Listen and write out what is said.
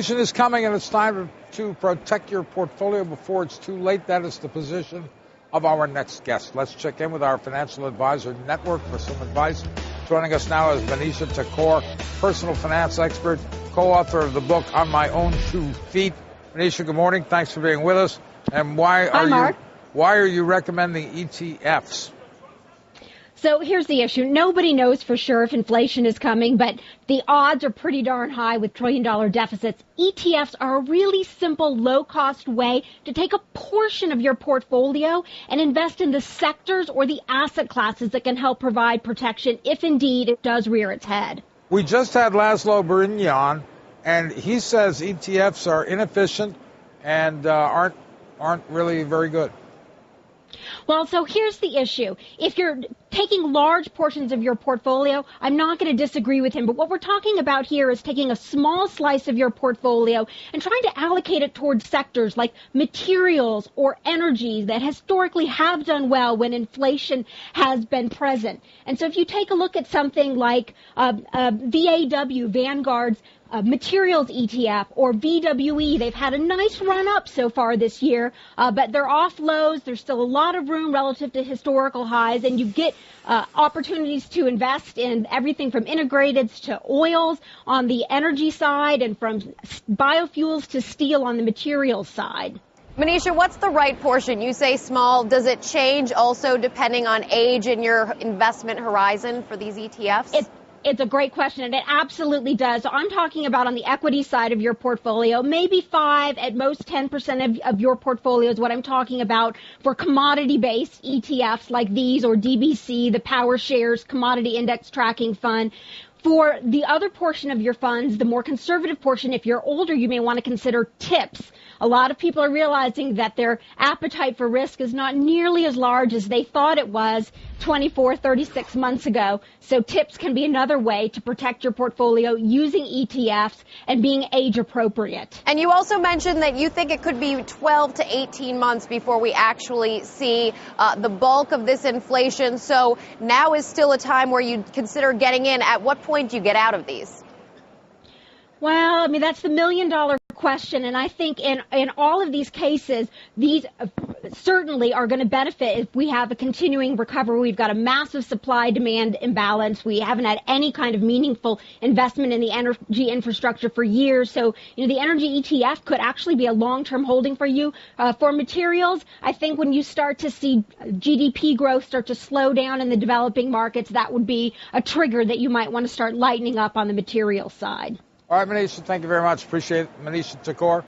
Inflation is coming, and it's time to protect your portfolio before it's too late. That is the position of our next guest. Let's check in with our financial advisor network for some advice. Joining us now is Manisha Thakor, personal finance expert, co-author of the book On My Own 2 Feet. Manisha, good morning. Thanks for being with us. And why are you recommending ETFs? So here's the issue. Nobody knows for sure if inflation is coming, but the odds are pretty darn high with trillion-dollar deficits. ETFs are a really simple, low-cost way to take a portion of your portfolio and invest in the sectors or the asset classes that can help provide protection if indeed it does rear its head. We just had Laszlo Berignan, and he says ETFs are inefficient and aren't really very good. Well, so here's the issue. If you're taking large portions of your portfolio, I'm not going to disagree with him. But what we're talking about here is taking a small slice of your portfolio and trying to allocate it towards sectors like materials or energy that historically have done well when inflation has been present. And so if you take a look at something like VAW, Vanguard's materials ETF, or VWE, they've had a nice run up so far this year, but they're off lows. There's still a lot of room relative to historical highs, and you get opportunities to invest in everything from integrateds to oils on the energy side and from biofuels to steel on the materials side. Manisha, what's the right portion? You say small. Does it change also depending on age and your investment horizon for these ETFs? It's a great question, and it absolutely does. So I'm talking about on the equity side of your portfolio, maybe 5, at most 10% of your portfolio is what I'm talking about for commodity-based ETFs like these or DBC, the Power Shares Commodity Index Tracking Fund. For the other portion of your funds, the more conservative portion, if you're older, you may want to consider TIPS. A lot of people are realizing that their appetite for risk is not nearly as large as they thought it was 24, 36 months ago. So TIPS can be another way to protect your portfolio using ETFs and being age appropriate. And you also mentioned that you think it could be 12 to 18 months before we actually see the bulk of this inflation. So now is still a time where you consider getting in. At what point do you get out of these? Well, I mean, that's the million-dollar question, and I think in all of these cases, these certainly are going to benefit if we have a continuing recovery. We've got a massive supply-demand imbalance. We haven't had any kind of meaningful investment in the energy infrastructure for years. So, the energy ETF could actually be a long-term holding for you. For materials, I think when you start to see GDP growth start to slow down in the developing markets, that would be a trigger that you might want to start lightening up on the materials side. All right, Manisha, thank you very much. Appreciate it. Manisha Thakor.